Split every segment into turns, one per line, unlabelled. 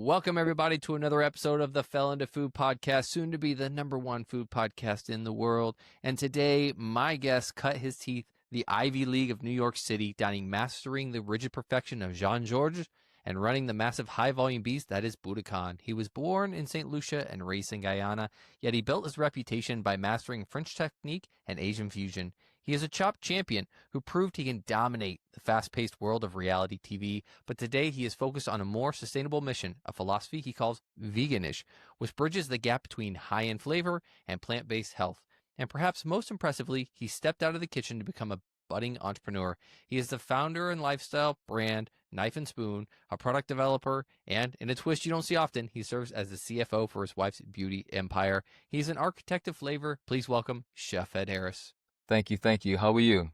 Welcome, everybody, to another episode of the Fell Into Food podcast, soon to be the #1 food podcast in the world. And today, my guest cut his teeth the Ivy League of New York City, mastering the rigid perfection of Jean-Georges and running the massive high-volume beast that is Buddakan. He was born in St. Lucia and raised in Guyana, yet he built his reputation by mastering French technique and Asian fusion. He is a chopped champion who proved he can dominate the fast-paced world of reality TV, but today he is focused on a more sustainable mission, a philosophy he calls Veganish, which bridges the gap between high-end flavor and plant-based health. And perhaps most impressively, he stepped out of the kitchen to become a budding entrepreneur. He is the founder and lifestyle brand Knife and Spoon, a product developer, and in a twist you don't see often, he serves as the CFO for his wife's beauty empire. He's an architect of flavor. Please welcome Chef Ed Harris.
Thank you. How are you?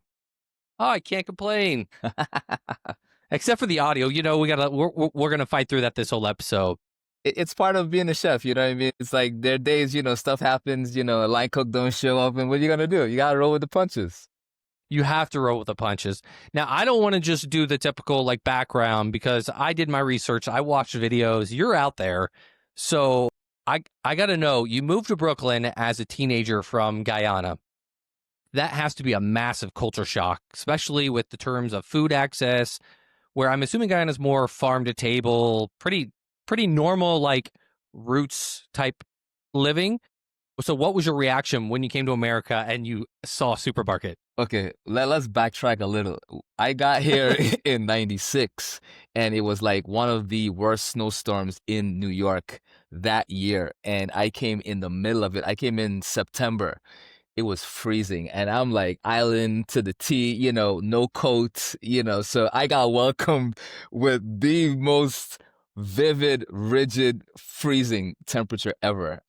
Oh, I can't complain. Except for the audio. You know, we're gonna fight through that this whole episode.
It's part of being a chef, you know what I mean? It's like there are days, stuff happens, a line cook don't show up, and what are you gonna do? You gotta roll with the punches.
You have to roll with the punches. Now, I don't want to just do the typical background because I did my research. I watched videos. You're out there. So I got to know, you moved to Brooklyn as a teenager from Guyana. That has to be a massive culture shock, especially with the terms of food access, where I'm assuming Guyana is more farm to table, pretty normal, roots type living. So what was your reaction when you came to America and you saw a supermarket?
Okay, let's backtrack a little. I got here in 96, and it was like one of the worst snowstorms in New York that year. And I came in the middle of it. I came in September. It was freezing, and I'm like island to the T, no coat, so I got welcomed with the most vivid, rigid, freezing temperature ever.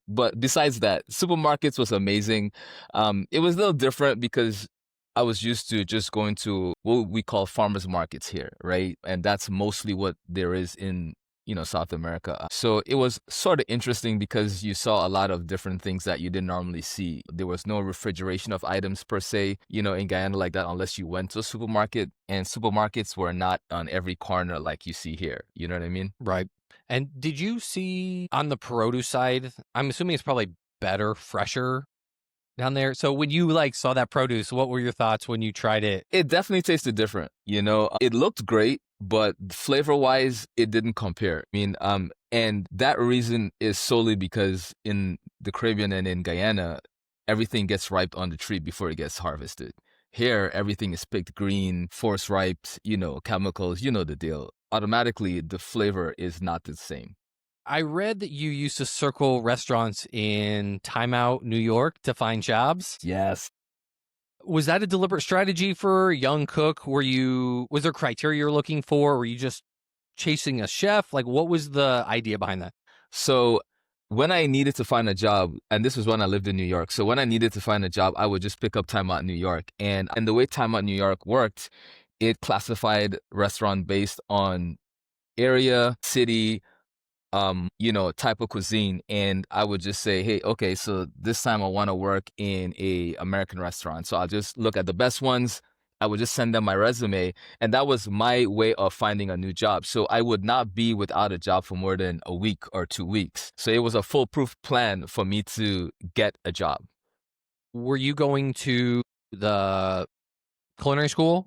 But besides that, supermarkets was amazing. It was a little different because I was used to just going to what we call farmers markets here, right? And that's mostly what there is in South America. So it was sort of interesting because you saw a lot of different things that you didn't normally see. There was no refrigeration of items per se, in Guyana like that, unless you went to a supermarket, and supermarkets were not on every corner like you see here. You know what I mean?
Right. And did you see on the produce side, I'm assuming it's probably better, fresher down there. So when you saw that produce, what were your thoughts when you tried it?
It definitely tasted different. It looked great, but flavor-wise, it didn't compare. And that reason is solely because in the Caribbean and in Guyana, everything gets ripe on the tree before it gets harvested. Here, everything is picked green, force-riped, chemicals, the deal. Automatically, the flavor is not the same.
I read that you used to circle restaurants in Time Out, New York to find jobs.
Yes.
Was that a deliberate strategy for a young cook? Was there criteria you're looking for? Were you just chasing a chef? What was the idea behind that?
So when I needed to find a job, and this was when I lived in New York, so when I needed to find a job, I would just pick up Time Out New York. And the way Time Out New York worked, it classified restaurant based on area, city, type of cuisine. And I would just say, hey, okay, so this time I want to work in a American restaurant. So I'll just look at the best ones. I would just send them my resume. And that was my way of finding a new job. So I would not be without a job for more than a week or 2 weeks. So it was a foolproof plan for me to get a job.
Were you going to the culinary school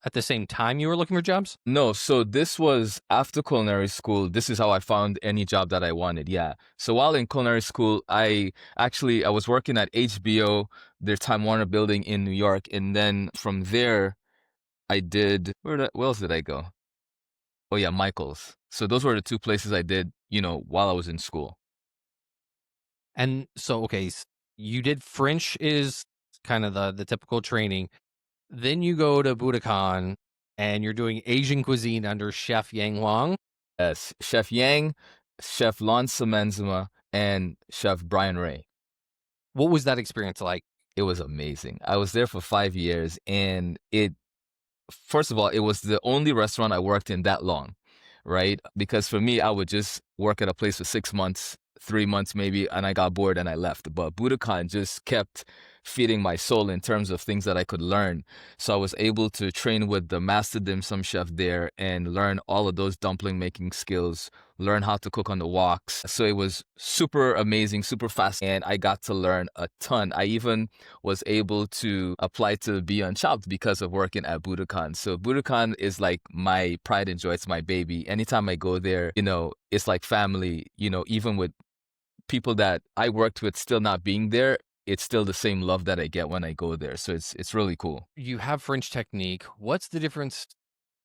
at the same time you were looking for jobs?
No, so this was after culinary school. This is how I found any job that I wanted, yeah. So while in culinary school, I was working at HBO, their Time Warner building in New York. And then from there, I did, where else did I go? Oh yeah, Michael's. So those were the two places I did, while I was in school.
And so, okay, you did French is kind of the typical training. Then you go to Buddakan and you're doing Asian cuisine under Chef Yang Wang.
Yes, Chef Yang, Chef Lon Samenzima, and Chef Brian Ray.
What was that experience like?
It was amazing. I was there for 5 years, and first of all, it was the only restaurant I worked in that long, right? Because for me, I would just work at a place for 6 months, 3 months maybe, and I got bored and I left. But Buddakan just kept feeding my soul in terms of things that I could learn. So I was able to train with the master dim sum chef there and learn all of those dumpling making skills, learn how to cook on the woks. So it was super amazing, super fast, and I got to learn a ton. I even was able to apply to be on Chopped because of working at Buddakan. So Buddakan is like my pride and joy. It's my baby. Anytime I go there, it's like family, even with people that I worked with still not being there, it's still the same love that I get when I go there. So it's really cool.
You have French technique. What's the difference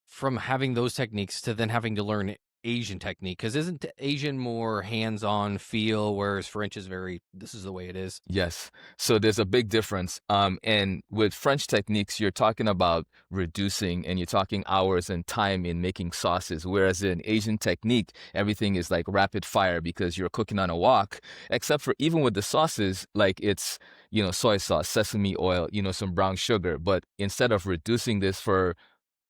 from having those techniques to then having to learn Asian technique? Because isn't Asian more hands-on feel, whereas French is very, this is the way it is?
Yes. So there's a big difference. And with French techniques, you're talking about reducing and you're talking hours and time in making sauces. Whereas in Asian technique, everything is like rapid fire because you're cooking on a wok, except for even with the sauces, like it's, soy sauce, sesame oil, some brown sugar. But instead of reducing this for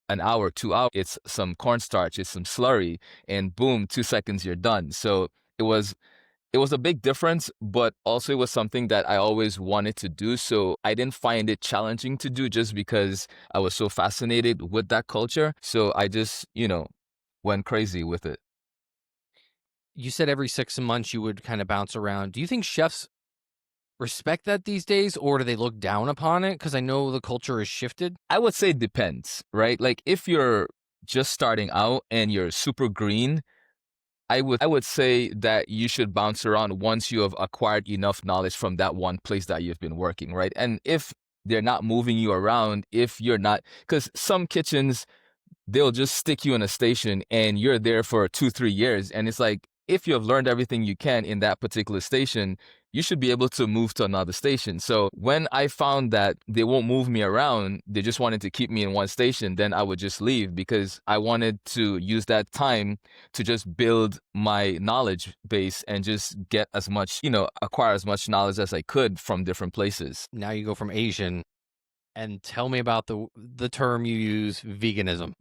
an hour, 2 hours, it's some cornstarch, it's some slurry, and boom, 2 seconds, you're done. So it was a big difference, but also it was something that I always wanted to do. So I didn't find it challenging to do just because I was so fascinated with that culture. So I just, went crazy with it.
You said every 6 months you would kind of bounce around. Do you think chefs respect that these days, or do they look down upon it? Because I know the culture has shifted.
I would say it depends, right? Like if you're just starting out and you're super green, I would say that you should bounce around once you have acquired enough knowledge from that one place that you've been working, right? And if they're not moving you around, if you're not, because some kitchens, they'll just stick you in a station and you're there for 2, 3 years. And it's like, if you have learned everything you can in that particular station, you should be able to move to another station. So when I found that they won't move me around, they just wanted to keep me in one station, then I would just leave because I wanted to use that time to just build my knowledge base and just get as much, acquire as much knowledge as I could from different places.
Now you go from Asian, and tell me about the term you use, veganism.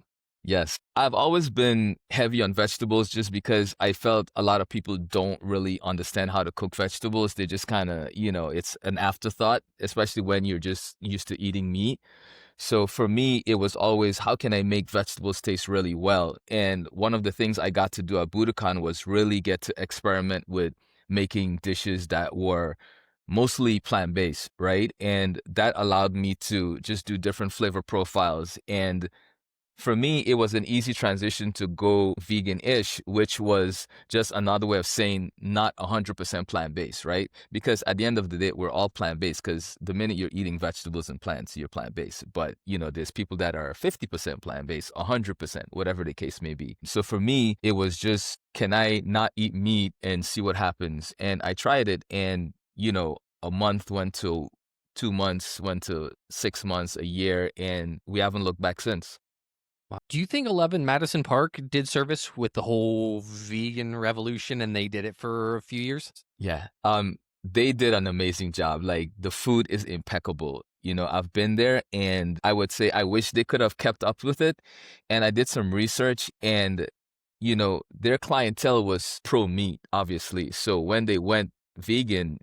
Yes, I've always been heavy on vegetables just because I felt a lot of people don't really understand how to cook vegetables. They just kind of, it's an afterthought, especially when you're just used to eating meat. So for me, it was always, how can I make vegetables taste really well? And one of the things I got to do at Buddakan was really get to experiment with making dishes that were mostly plant-based, right? And that allowed me to just do different flavor profiles. And for me, it was an easy transition to go vegan-ish, which was just another way of saying not 100% plant-based, right? Because at the end of the day, we're all plant-based because the minute you're eating vegetables and plants, you're plant-based. But, there's people that are 50% plant-based, 100%, whatever the case may be. So for me, it was just, can I not eat meat and see what happens? And I tried it and, a month went to 2 months, went to 6 months, a year, and we haven't looked back since.
Wow. Do you think 11 Madison Park did service with the whole vegan revolution and they did it for a few years?
Yeah. They did an amazing job. Like the food is impeccable. I've been there and I would say I wish they could have kept up with it. And I did some research and, their clientele was pro meat, obviously. So when they went vegan,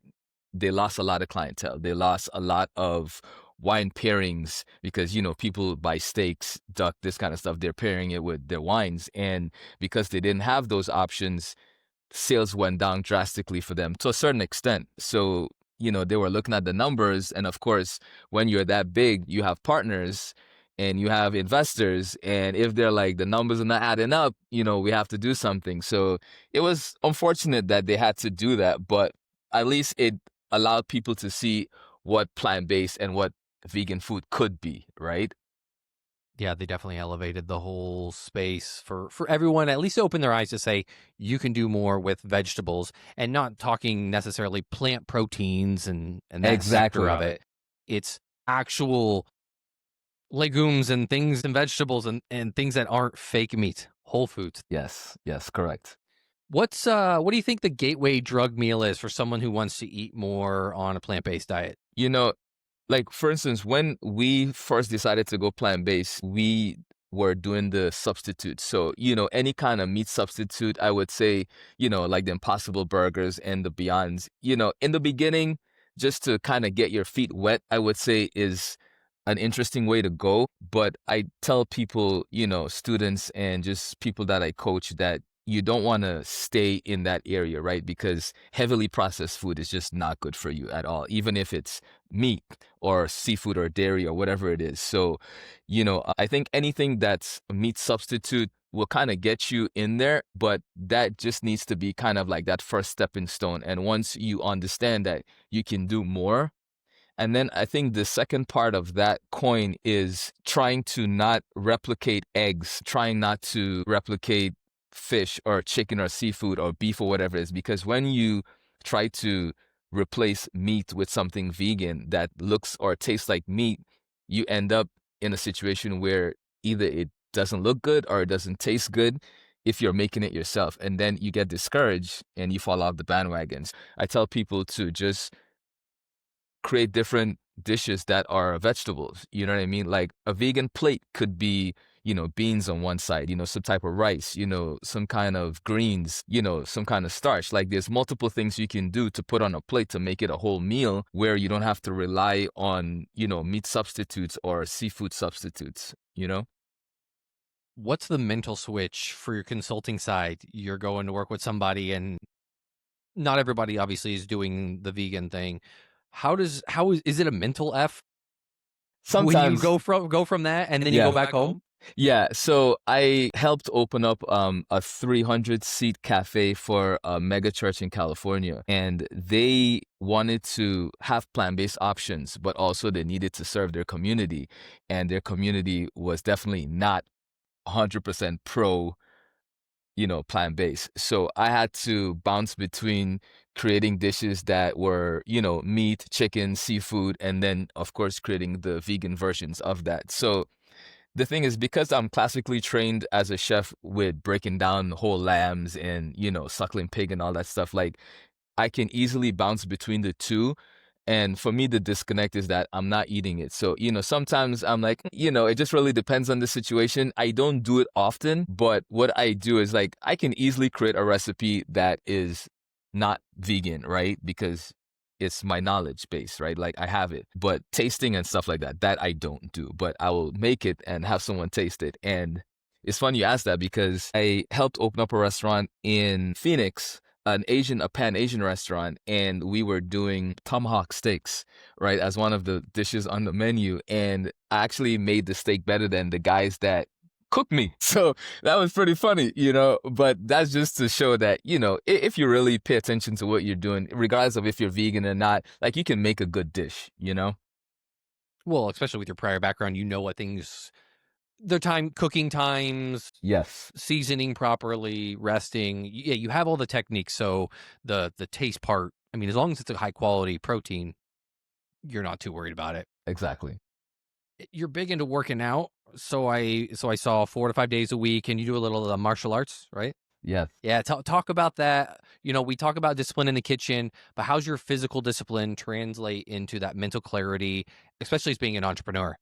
they lost a lot of clientele. They lost a lot of wine pairings because, people buy steaks, duck, this kind of stuff. They're pairing it with their wines. And because they didn't have those options, sales went down drastically for them to a certain extent. So, they were looking at the numbers. And of course, when you're that big, you have partners and you have investors. And if they're like, the numbers are not adding up, we have to do something. So it was unfortunate that they had to do that. But at least it allowed people to see what plant-based and what vegan food could be, right?
Yeah, they definitely elevated the whole space for everyone, at least open their eyes to say you can do more with vegetables, and not talking necessarily plant proteins and that sector of it. It's actual legumes and things and vegetables and things that aren't fake meat, whole foods.
Yes, correct.
What do you think the gateway drug meal is for someone who wants to eat more on a plant-based diet?
Like for instance, when we first decided to go plant-based, we were doing the substitute. So, any kind of meat substitute, I would say, like the Impossible Burgers and the Beyonds. In the beginning, just to kind of get your feet wet, I would say is an interesting way to go. But I tell people, students and just people that I coach, that you don't want to stay in that area, right? Because heavily processed food is just not good for you at all, even if it's meat or seafood or dairy or whatever it is. So, I think anything that's a meat substitute will kind of get you in there, but that just needs to be kind of like that first stepping stone. And once you understand that you can do more, and then I think the second part of that coin is trying to not replicate eggs, trying not to replicate fish or chicken or seafood or beef or whatever it is. Because when you try to replace meat with something vegan that looks or tastes like meat, you end up in a situation where either it doesn't look good or it doesn't taste good if you're making it yourself. And then you get discouraged and you fall off the bandwagons. I tell people to just create different dishes that are vegetables. You know what I mean? Like a vegan plate could be, beans on one side, some type of rice, some kind of greens, some kind of starch. Like there's multiple things you can do to put on a plate to make it a whole meal where you don't have to rely on, meat substitutes or seafood substitutes,
What's the mental switch for your consulting side? You're going to work with somebody, and not everybody obviously is doing the vegan thing. Is it a mental F when you
Sometimes,
go from that and then you go back home?
Yeah, so I helped open up a 300-seat cafe for a mega church in California, and they wanted to have plant-based options, but also they needed to serve their community, and their community was definitely not 100% pro, plant-based. So I had to bounce between creating dishes that were, meat, chicken, seafood, and then, of course, creating the vegan versions of that. So the thing is, because I'm classically trained as a chef with breaking down whole lambs and, suckling pig and all that stuff, like I can easily bounce between the two. And for me, the disconnect is that I'm not eating it. So, sometimes I'm like, it just really depends on the situation. I don't do it often, but what I do is like, I can easily create a recipe that is not vegan, right? Because it's my knowledge base, right? Like I have it, but tasting and stuff like that I don't do, but I will make it and have someone taste it. And it's funny you ask that because I helped open up a restaurant in Phoenix, a Pan-Asian restaurant, and we were doing tomahawk steaks, right, as one of the dishes on the menu. And I actually made the steak better than the guys that cooked me. So that was pretty funny, but that's just to show that, if you really pay attention to what you're doing, regardless of if you're vegan or not, like you can make a good dish,
Well, especially with your prior background, what things, their cooking times,
Yes.
seasoning properly, resting. Yeah, you have all the techniques. So the taste part, I mean, as long as it's a high quality protein, you're not too worried about it.
Exactly.
You're big into working out. So I saw 4 to 5 days a week, and you do a little martial arts, right?
Yes.
Yeah, talk about that. We talk about discipline in the kitchen, but how's your physical discipline translate into that mental clarity, especially as being an entrepreneur?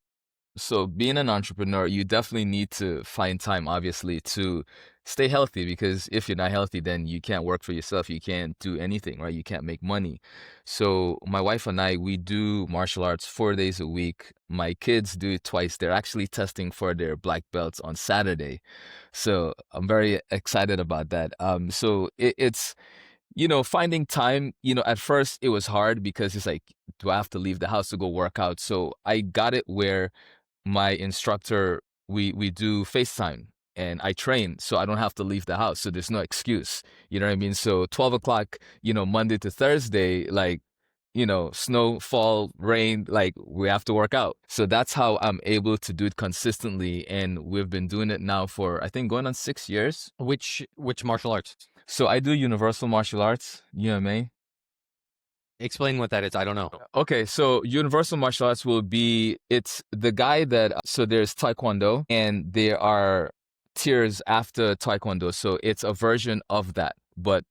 So being an entrepreneur, you definitely need to find time, obviously, to stay healthy, because if you're not healthy, then you can't work for yourself. You can't do anything, right? You can't make money. So my wife and I, we do martial arts 4 days a week. My kids do it twice. They're actually testing for their black belts on Saturday. So I'm very excited about that. So it's, finding time, at first it was hard because it's like, do I have to leave the house to go work out? So I got it where my instructor, we do FaceTime and I train, so I don't have to leave the house. So there's no excuse. You know what I mean? So 12 o'clock, Monday to Thursday, like, snow, fall, rain, like we have to work out. So that's how I'm able to do it consistently. And we've been doing it now for, I think, going on 6 years.
Which martial arts?
So I do universal martial arts, UMA.
Explain what that is. I don't know.
Okay, so universal martial arts it's the guy so there's Taekwondo and there are tiers after Taekwondo. So it's a version of that, but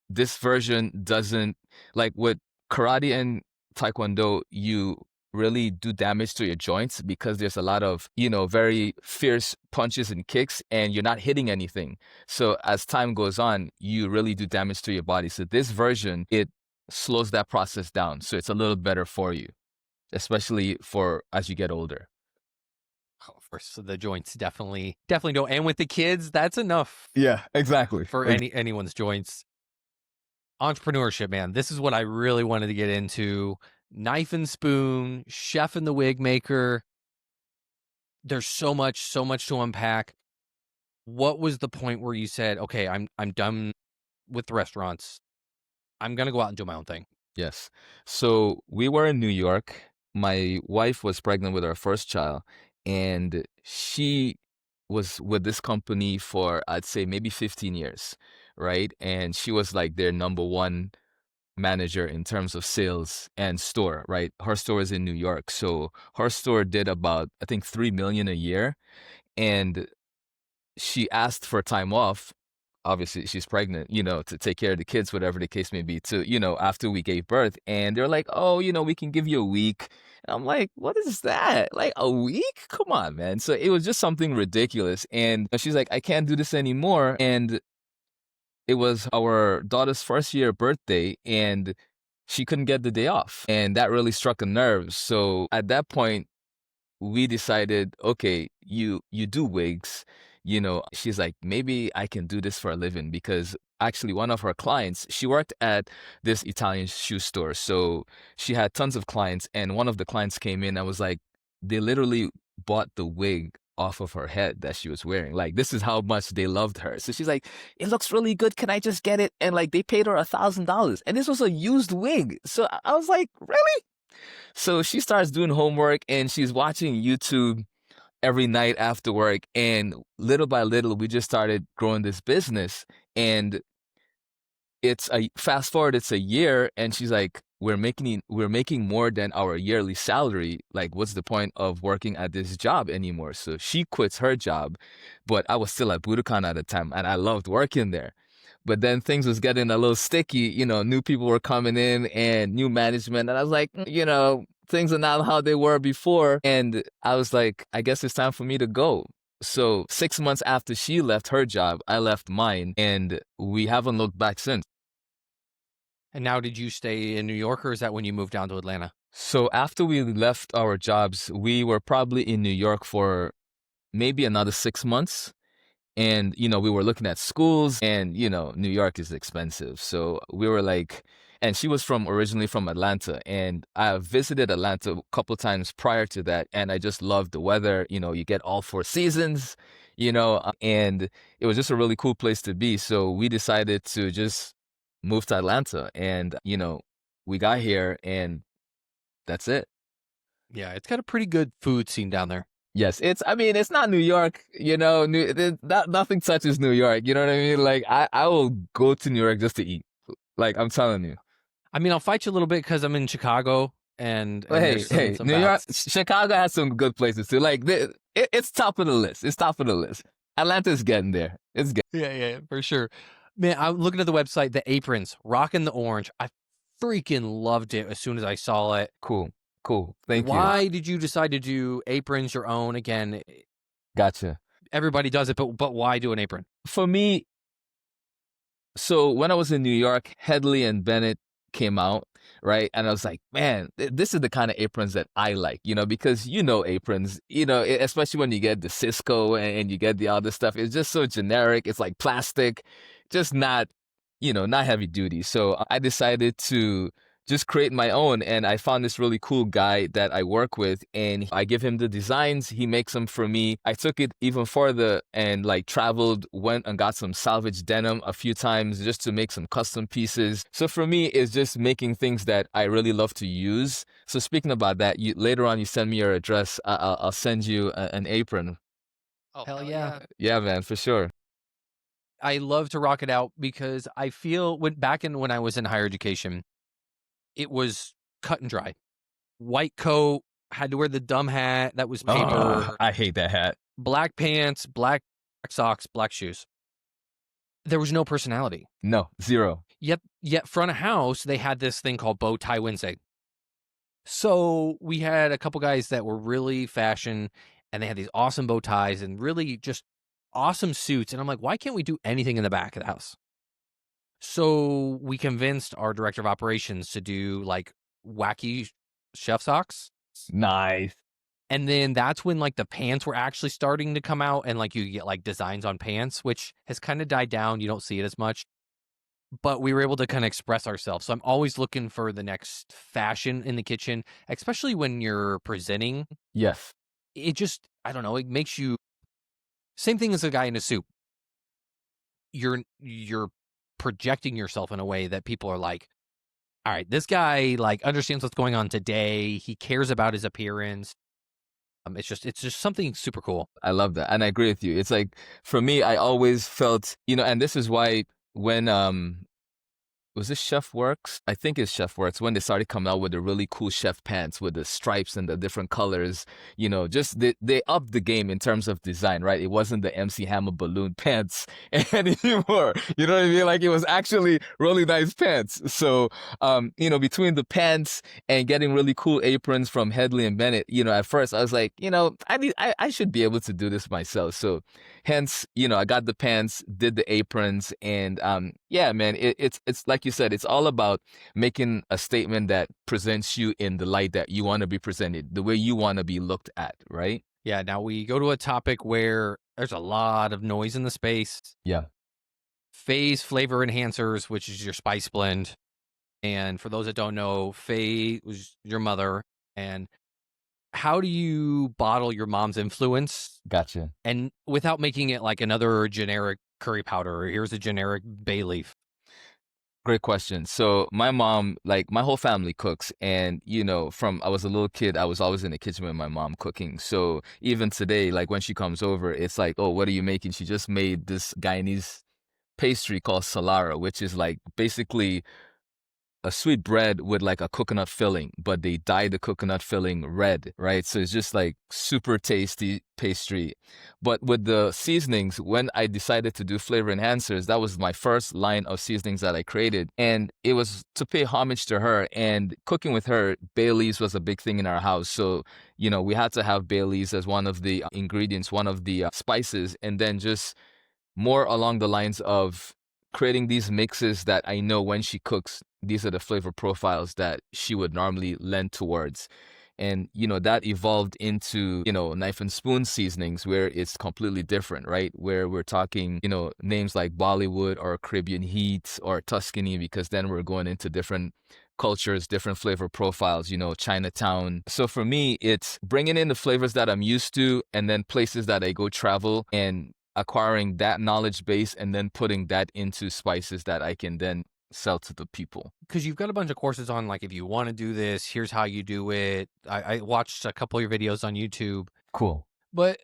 this version doesn't, like with karate and Taekwondo, you really do damage to your joints because there's a lot of, very fierce punches and kicks and you're not hitting anything. So as time goes on, you really do damage to your body. So this version, it slows that process down. So it's a little better for you, especially for as you get older.
Oh, for so the joints definitely don't. And with the kids, that's enough
Yeah, exactly.
for anyone's joints. Entrepreneurship, man. This is what I really wanted to get into. Knife and spoon, chef and the wig maker. There's so much to unpack. What was the point where you said, okay, I'm done with the restaurants. I'm gonna go out and do my own thing?
Yes. So we were in New York. My wife was pregnant with our first child, and she was with this company for, I'd say, maybe 15 years, right? And she was like their number one manager in terms of sales and store, right? Her store is in New York. So her store did about, I think, 3 million a year. And she asked for time off. Obviously, she's pregnant, to take care of the kids, whatever the case may be, after we gave birth. And they're like, oh, we can give you a week. And I'm like, what is that? Like a week? Come on, man. So it was just something ridiculous. And she's like, I can't do this anymore. And it was our daughter's first year birthday, and she couldn't get the day off. And that really struck a nerve. So at that point, we decided, okay, you do wigs. She's like, maybe I can do this for a living, because actually one of her clients, she worked at this Italian shoe store. So she had tons of clients, and one of the clients came in and was like, they literally bought the wig off of her head that she was wearing. Like, this is how much they loved her. So she's like, it looks really good. Can I just get it? And like, they paid her $1,000, and this was a used wig. So I was like, really? So she starts doing homework, and she's watching YouTube every night after work. And little by little, we just started growing this business. And fast forward, it's a year, and she's like, we're making more than our yearly salary. Like, what's the point of working at this job anymore? So she quits her job, but I was still at Buddakan at the time, and I loved working there. But then things was getting a little sticky. New people were coming in and new management. And I was like, things are not how they were before. And I was like, I guess it's time for me to go. So 6 months after she left her job, I left mine, and we haven't looked back since.
And now, did you stay in New York, or is that when you moved down to Atlanta?
So after we left our jobs, we were probably in New York for maybe another 6 months. And, we were looking at schools, and, New York is expensive. So we were like, and she was originally from Atlanta, and I visited Atlanta a couple times prior to that. And I just loved the weather. You get all 4 seasons, and it was just a really cool place to be. So we decided to just move to Atlanta, and, we got here, and that's it.
Yeah, it's got a pretty good food scene down there.
Yes, it's not New York, nothing touches New York, you know what I mean? Like, I will go to New York just to eat. Like, I'm telling you.
I mean, I'll fight you a little bit because I'm in Chicago, and
Hey,
some
New York,
bouts.
Chicago has some good places too. Like, it's top of the list. It's top of the list. Atlanta's getting there. It's getting.
Yeah, for sure. Man, I'm looking at the website, the aprons, rocking the orange. I freaking loved it as soon as I saw it.
Cool. Thank you.
Why did you decide to do aprons your own? Again,
Gotcha.
everybody does it, but why do an apron?
For me, so when I was in New York, Headley and Bennett came out, right? And I was like, man, this is the kind of aprons that I like, because aprons, especially when you get the Cisco and you get the other stuff, it's just so generic. It's like plastic, just not heavy duty. So I decided to just create my own, and I found this really cool guy that I work with, and I give him the designs. He makes them for me. I took it even further and went and got some salvage denim a few times just to make some custom pieces. So for me, it's just making things that I really love to use. So speaking about that, later on, you send me your address. I'll send you an apron.
Oh, hell yeah.
Yeah, man, for sure.
I love to rock it out because I feel when I was in higher education, it was cut and dry. White coat, had to wear the dumb hat that was paper.
I hate that hat.
Black pants, black socks, black shoes. There was no personality.
No, zero.
Yet front of house, they had this thing called Bow Tie Wednesday. So we had a couple guys that were really fashion, and they had these awesome bow ties and really just awesome suits. And I'm like, why can't we do anything in the back of the house? So we convinced our director of operations to do like wacky chef socks.
Nice.
And then that's when like the pants were actually starting to come out and like you get like designs on pants, which has kind of died down. You don't see it as much, but we were able to kind of express ourselves. So I'm always looking for the next fashion in the kitchen, especially when you're presenting.
Yes.
It just, I don't know, it makes you same thing as a guy in a suit. You're projecting yourself in a way that people are like, all right, this guy like understands what's going on today. He cares about his appearance. It's just something super cool.
I love that. And I agree with you. It's like, for me, I always felt, and this is why when was this Chef Works? I think it's Chef Works when they started coming out with the really cool chef pants with the stripes and the different colors. Just they upped the game in terms of design, right? It wasn't the MC Hammer balloon pants anymore. You know what I mean? Like, it was actually really nice pants. So, between the pants and getting really cool aprons from Headley and Bennett, at first I was like, I should be able to do this myself. So, hence, I got the pants, did the aprons, and yeah, man, it's like you said, it's all about making a statement that presents you in the light that you want to be presented, the way you want to be looked at, right?
Yeah, now we go to a topic where there's a lot of noise in the space.
Yeah.
Faye's flavor enhancers, which is your spice blend. And for those that don't know, Faye was your mother. And how do you bottle your mom's influence
Gotcha.
and without making it like another generic curry powder or here's a generic bay leaf?
Great question. So my mom, like, my whole family cooks, and from I was a little kid, I was always in the kitchen with my mom cooking. So even today, like when she comes over, it's like, oh, what are you making? She just made this Guyanese pastry called Salara, which is like basically a sweet bread with like a coconut filling, but they dye the coconut filling red, right? So it's just like super tasty pastry. But with the seasonings, when I decided to do flavor enhancers, that was my first line of seasonings that I created. And it was to pay homage to her. And cooking with her, bay leaves was a big thing in our house. So, we had to have bay leaves as one of the ingredients, one of the spices, and then just more along the lines of creating these mixes that I know when she cooks, these are the flavor profiles that she would normally lend towards. And, that evolved into, knife and spoon seasonings where it's completely different, right? Where we're talking, names like Bollywood or Caribbean Heat or Tuscany, because then we're going into different cultures, different flavor profiles, Chinatown. So for me, it's bringing in the flavors that I'm used to and then places that I go travel and acquiring that knowledge base and then putting that into spices that I can then sell to the people.
Because you've got a bunch of courses on like if you want to do this, here's how you do it. I watched a couple of your videos on YouTube.
Cool.
But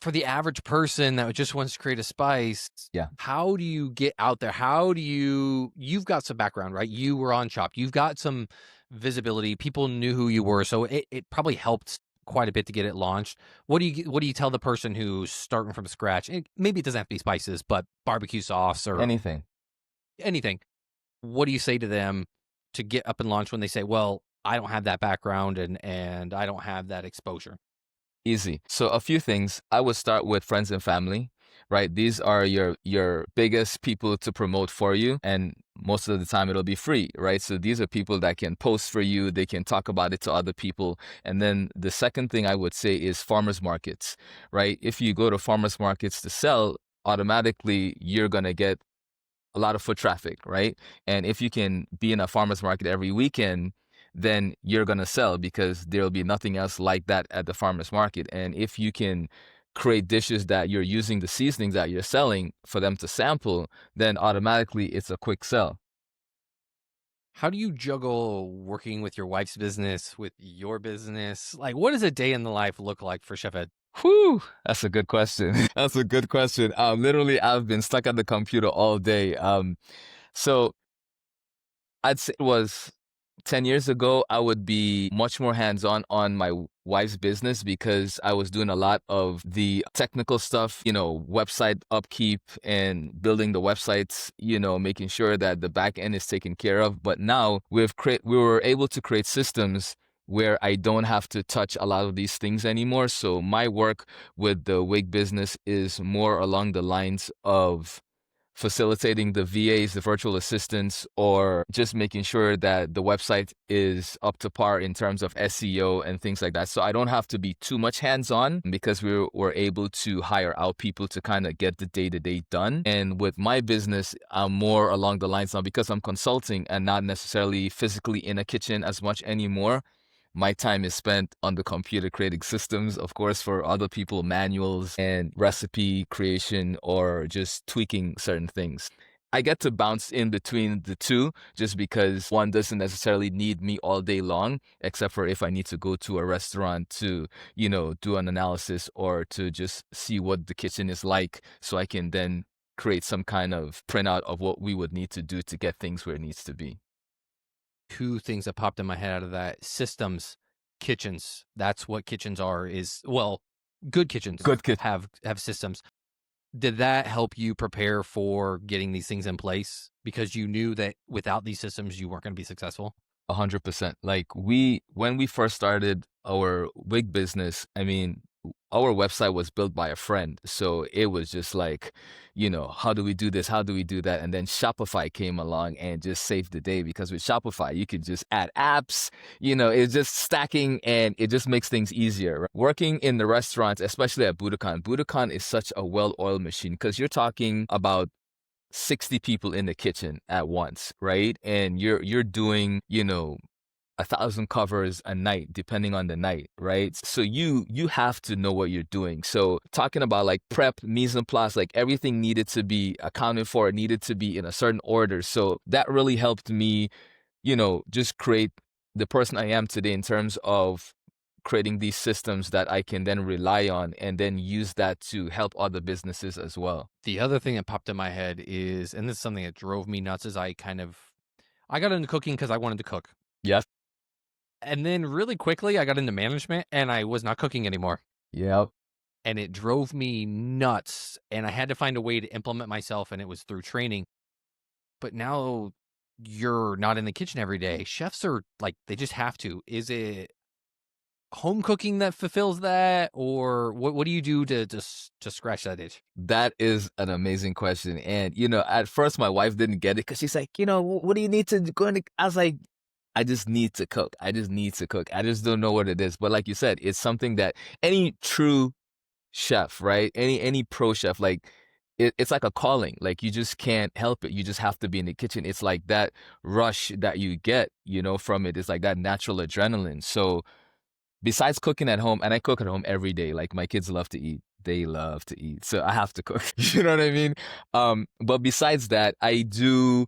for the average person that just wants to create a spice,
Yeah.
how do you get out there? You've got some background, right? You were on Chopped. You've got some visibility. People knew who you were. So it probably helped quite a bit to get it launched. What do you tell the person who's starting from scratch? And maybe it doesn't have to be spices, but barbecue sauce or
Anything.
What do you say to them to get up and launch when they say, well, I don't have that background and I don't have that exposure?
Easy. So a few things. I would start with friends and family, right? These are your biggest people to promote for you, and most of the time it'll be free, right? So these are people that can post for you, they can talk about it to other people. And then the second thing I would say is farmers markets, right? If you go to farmers markets to sell, automatically you're going to get a lot of foot traffic, right? And if you can be in a farmer's market every weekend, then you're going to sell because there'll be nothing else like that at the farmer's market. And if you can create dishes that you're using the seasonings that you're selling for them to sample, then automatically it's a quick sell.
How do you juggle working with your wife's business with your business? Like, what does a day in the life look like for Chef Ed?
Whew, that's a good question. That's a good question. Literally, I've been stuck at the computer all day. So I'd say it was 10 years ago, I would be much more hands-on on my wife's business because I was doing a lot of the technical stuff, website upkeep and building the websites, making sure that the back end is taken care of. But now we were able to create systems where I don't have to touch a lot of these things anymore. So my work with the wig business is more along the lines of facilitating the VAs, the virtual assistants, or just making sure that the website is up to par in terms of SEO and things like that. So I don't have to be too much hands-on because we're able to hire out people to kind of get the day-to-day done. And with my business, I'm more along the lines now because I'm consulting and not necessarily physically in a kitchen as much anymore. My time is spent on the computer creating systems, of course, for other people, manuals and recipe creation or just tweaking certain things. I get to bounce in between the two just because one doesn't necessarily need me all day long, except for if I need to go to a restaurant to, do an analysis or to just see what the kitchen is like so I can then create some kind of printout of what we would need to do to get things where it needs to be.
Two things that popped in my head out of that: systems, kitchens. That's what kitchens are. Well, good kitchens
Good kitchen.
have systems. Did that help you prepare for getting these things in place because you knew that without these systems you weren't going to be successful?
100%. Like when we first started our wig business, I mean, our website was built by a friend. So it was just like, how do we do this? How do we do that? And then Shopify came along and just saved the day because with Shopify, you could just add apps, it's just stacking and it just makes things easier. Right? Working in the restaurants, especially at Buddakan, Buddakan is such a well-oiled machine because you're talking about 60 people in the kitchen at once, right? And you're doing, 1,000 covers a night, depending on the night, right? So you have to know what you're doing. So talking about like prep, mise en place, like everything needed to be accounted for, it needed to be in a certain order. So that really helped me, just create the person I am today in terms of creating these systems that I can then rely on and then use that to help other businesses as well.
The other thing that popped in my head is, and this is something that drove me nuts, is I got into cooking because I wanted to cook.
Yes.
And then really quickly I got into management and I was not cooking anymore.
Yep.
And it drove me nuts. And I had to find a way to implement myself, and it was through training. But now you're not in the kitchen every day. Chefs are like, they just have to. Is it home cooking that fulfills that, or what do you do to scratch that itch?
That is an amazing question. And, at first my wife didn't get it because she's like, what do you need to go in? I was like, I just need to cook. I just need to cook. I just don't know what it is. But like you said, it's something that any true chef, right? Any pro chef, like it's like a calling. Like you just can't help it. You just have to be in the kitchen. It's like that rush that you get, from it. It's like that natural adrenaline. So besides cooking at home, and I cook at home every day, like my kids love to eat. They love to eat. So I have to cook. You know what I mean? But besides that, I do,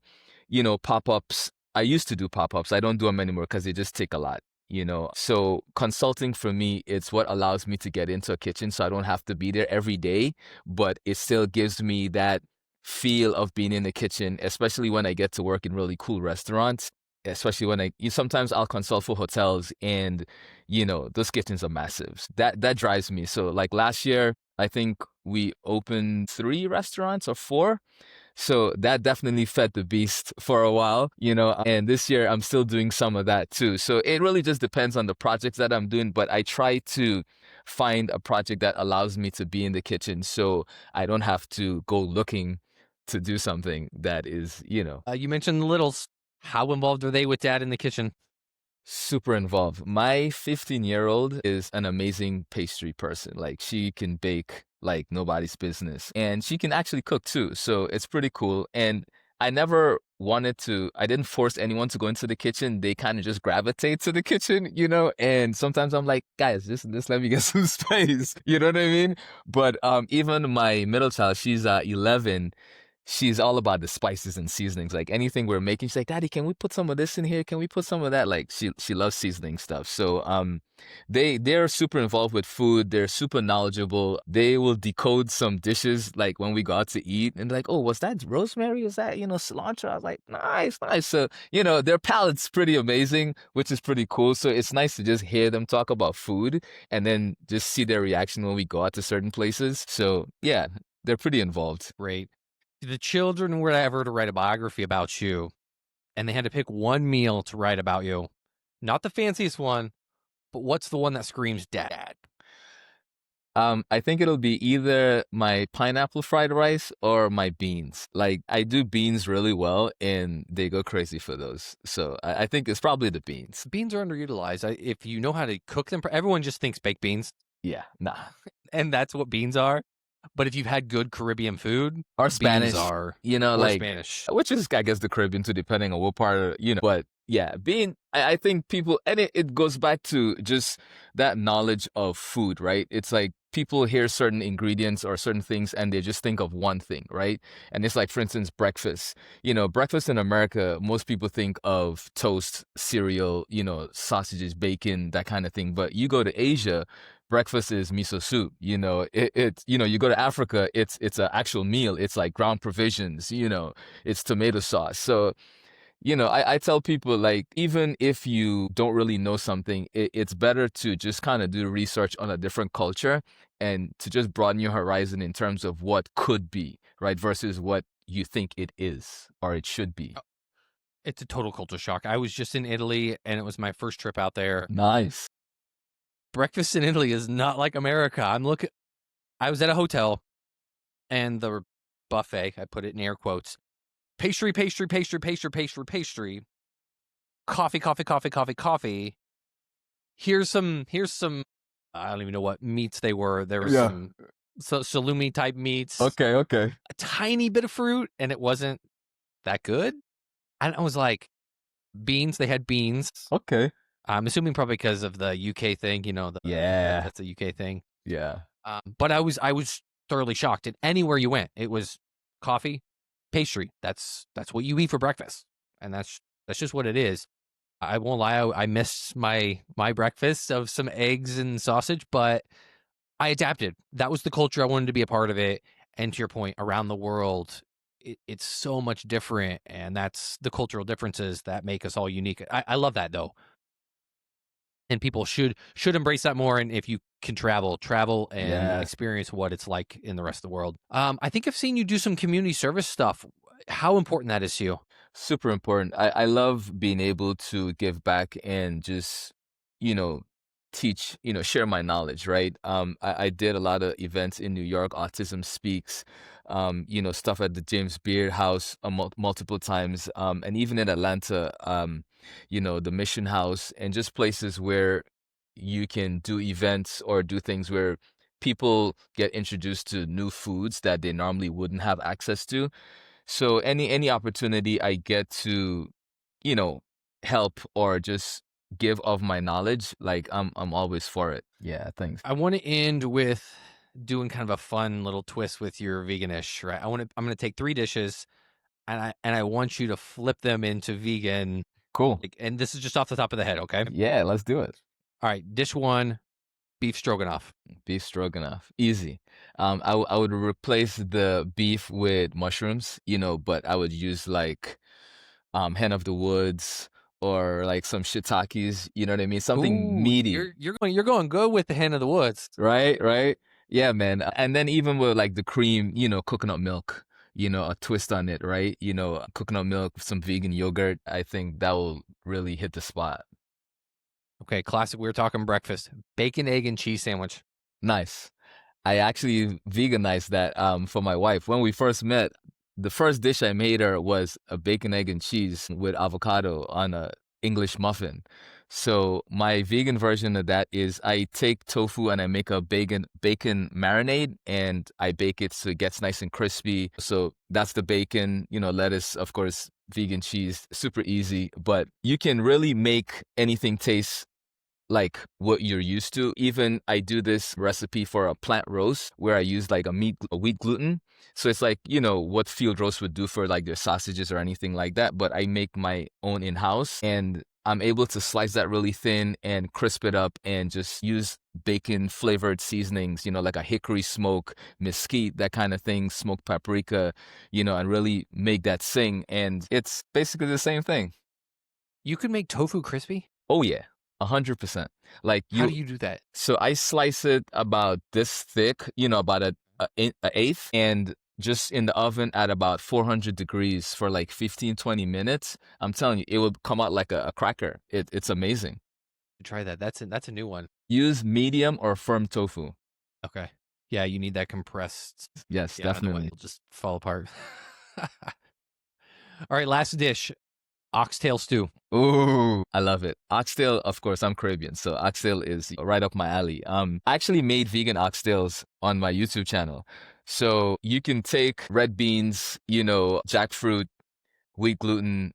pop-ups. I used to do pop-ups. I don't do them anymore because they just take a lot. So consulting for me, it's what allows me to get into a kitchen so I don't have to be there every day, but it still gives me that feel of being in the kitchen, especially when I get to work in really cool restaurants, especially when sometimes I'll consult for hotels and, those kitchens are massive. That drives me. So like last year, I think we opened 3 restaurants or 4. So that definitely fed the beast for a while, and this year I'm still doing some of that too. So it really just depends on the projects that I'm doing, but I try to find a project that allows me to be in the kitchen so I don't have to go looking to do something that is,
You mentioned the littles. How involved are they with dad in the kitchen?
super involved. My 15-year-old is an amazing pastry person. Like she can bake like nobody's business and she can actually cook too. So it's pretty cool. And I didn't force anyone to go into the kitchen. They kind of just gravitate to the kitchen, and sometimes I'm like, guys, just let me get some space. You know what I mean? But even my middle child, she's 11. She's all about the spices and seasonings. Like anything we're making, she's like, Daddy, can we put some of this in here? Can we put some of that? Like she loves seasoning stuff. So they're super involved with food. They're super knowledgeable. They will decode some dishes like when we go out to eat and like, oh, was that rosemary? Was that, cilantro? I was like, nice. So, their palate's pretty amazing, which is pretty cool. So it's nice to just hear them talk about food and then just see their reaction when we go out to certain places. So yeah, they're pretty involved.
Great. The children were ever to write a biography about you, and they had to pick one meal to write about you, not the fanciest one, but what's the one that screams dad?
I think it'll be either my pineapple fried rice or my beans. Like I do beans really well, and they go crazy for those. So I think it's probably the beans.
Beans are underutilized. If you know how to cook them, everyone just thinks baked beans,
Yeah, nah.
and that's what beans are. But if you've had good Caribbean food,
Or
beans
Spanish,
are,
or
or
like,
Spanish.
which is, I guess, the Caribbean too, depending on what part of. But yeah, I think people, and it goes back to just that knowledge of food, right? It's like people hear certain ingredients or certain things and they just think of one thing, right? And it's like, for instance, breakfast. Breakfast in America, most people think of toast, cereal, sausages, bacon, that kind of thing. But you go to Asia, breakfast is miso soup. You go to Africa, it's an actual meal. It's like ground provisions. It's tomato sauce. So I tell people, like, even if you don't really know something, it's better to just kind of do research on a different culture and to just broaden your horizon in terms of what could be, right? Versus what you think it is or it should be.
It's a total culture shock. I was just in Italy, and it was my first trip out there.
Nice.
Breakfast in Italy is not like America. I was at a hotel, and the buffet, I put it in air quotes, pastry, pastry, pastry, pastry, pastry, pastry, coffee, coffee, coffee, coffee, coffee. Here's some. I don't even know what meats they were. There was some salumi type meats.
Okay.
A tiny bit of fruit, and it wasn't that good. And I was like, beans. They had beans.
Okay.
I'm assuming probably because of the UK thing.
Yeah.
That's a UK thing.
Yeah.
But I was thoroughly shocked. And anywhere you went, it was coffee, pastry. That's what you eat for breakfast, and that's just what it is. I won't lie. I missed my breakfast of some eggs and sausage, but I adapted. That was the culture. I wanted to be a part of it. And to your point, around the world, it's so much different, and that's the cultural differences that make us all unique. I love that though, and people should embrace that more. And if you can travel and
Yes.
experience what it's like in the rest of the world. I think I've seen you do some community service stuff. How important that is to you?
Super important. I love being able to give back and just, you know, teach, share my knowledge, right? I did a lot of events in New York, Autism Speaks, stuff at the James Beard House multiple times, and even in Atlanta, the Mission House, and just places where you can do events or do things where people get introduced to new foods that they normally wouldn't have access to. So any opportunity I get to, you know, help or just give of my knowledge, like I'm always for it. Yeah, thanks.
I want to end with doing kind of a fun little twist with your veganish, right? I'm going to take 3 dishes, and I want you to flip them into vegan.
Cool.
And this is just off the top of the head, okay?
Yeah, let's do it.
All right, dish 1, beef stroganoff.
Beef stroganoff, easy. I would replace the beef with mushrooms, but I would use like hen of the woods or like some shiitakes. You know what I mean? Something
Ooh,
meaty.
you're going good with the hen of the woods.
Right, right. Yeah, man. And then even with like the cream, coconut milk, a twist on it, right? Coconut milk, some vegan yogurt. I think that will really hit the spot.
Okay, classic. We were talking breakfast. Bacon, egg, and cheese sandwich.
Nice. I actually veganized that for my wife. When we first met, the first dish I made her was a bacon, egg, and cheese with avocado on a English muffin. So my vegan version of that is I take tofu and I make a bacon marinade and I bake it so it gets nice and crispy. So that's the bacon, lettuce, of course, vegan cheese, super easy. But you can really make anything taste like what you're used to. Even I do this recipe for a plant roast where I use like a wheat gluten. So it's like, what field roast would do for like their sausages or anything like that. But I make my own in-house and I'm able to slice that really thin and crisp it up and just use bacon flavored seasonings, like a hickory smoke, mesquite, that kind of thing, smoked paprika, and really make that sing. And it's basically the same thing.
You can make tofu crispy?
Oh yeah. 100%. Like
How do you do that?
So I slice it about this thick, about an eighth, and just in the oven at about 400 degrees for like 15-20 minutes. I'm telling you, it will come out like a cracker. It's amazing.
Try that. That's a new one.
Use medium or firm tofu.
Okay. Yeah, you need that compressed.
Yes,
Yeah, otherwise
definitely.
it'll just fall apart. All right, last dish, oxtail stew.
Ooh, I love it. Oxtail, of course, I'm Caribbean, so oxtail is right up my alley. I actually made vegan oxtails on my YouTube channel. So you can take red beans, jackfruit, wheat gluten,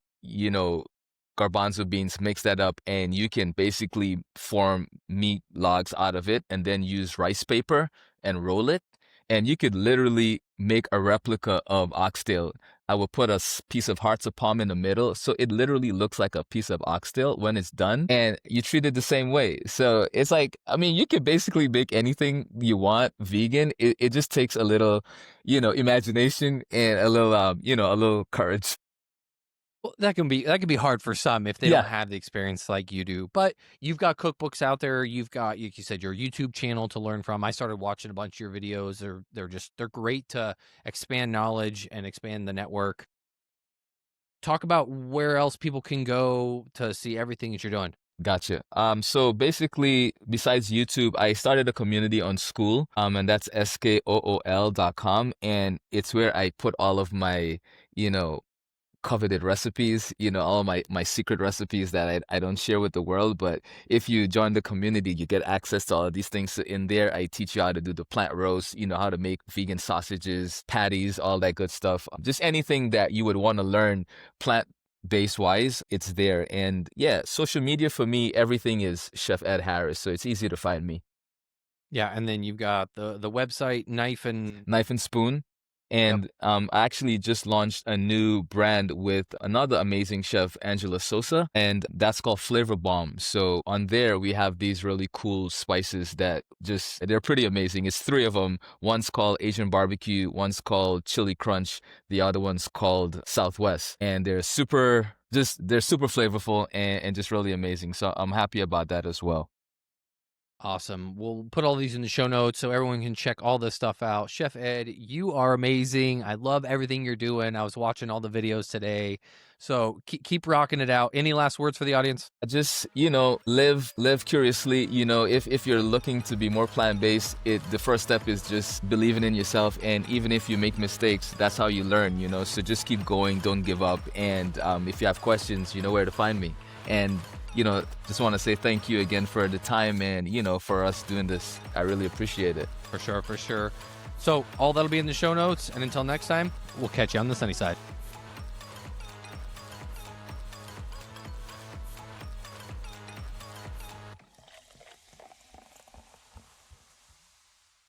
garbanzo beans, mix that up, and you can basically form meat logs out of it and then use rice paper and roll it. And you could literally make a replica of oxtail. I will put a piece of hearts of palm in the middle, so it literally looks like a piece of oxtail when it's done, and you treat it the same way. So it's like, I mean, you can basically make anything you want vegan. It just takes a little, imagination and a little, a little courage.
Well, that can be hard for some if they don't
Yeah,
have the experience like you do. But you've got cookbooks out there. You've got, like you said, your YouTube channel to learn from. I started watching a bunch of your videos. They're great to expand knowledge and expand the network. Talk about where else people can go to see everything that you're doing.
gotcha. So basically, besides YouTube, I started a community on School, and that's skool.com, and it's where I put all of my, you know, coveted recipes, all my secret recipes that I don't share with the world. But if you join the community, you get access to all of these things. So in there, I teach you how to do the plant roast, how to make vegan sausages, patties, all that good stuff. Just anything that you would want to learn plant base wise, it's there. And yeah, social media for me, everything is Chef Ed Harris. So it's easy to find me.
Yeah, and then you've got the website
Knife and Spoon.
Yep.
And I actually just launched a new brand with another amazing chef, Angela Sosa, and that's called Flavor Bomb. So on there, we have these really cool spices that they're pretty amazing. It's three of them. One's called Asian Barbecue, one's called Chili Crunch, the other one's called Southwest. And they're super flavorful and just really amazing. So I'm happy about that as well.
Awesome. We'll put all these in the show notes so everyone can check all this stuff out. Chef Ed, you are amazing. I love everything you're doing. I was watching all the videos today. So keep rocking it out. Any last words for the audience?
Just, live curiously. If you're looking to be more plant-based, the first step is just believing in yourself. And even if you make mistakes, that's how you learn, so just keep going, don't give up. And if you have questions, you know where to find me. And just want to say thank you again for the time and, for us doing this. I really appreciate it.
For sure, for sure. So all that'll be in the show notes. And until next time, we'll catch you on the sunny side.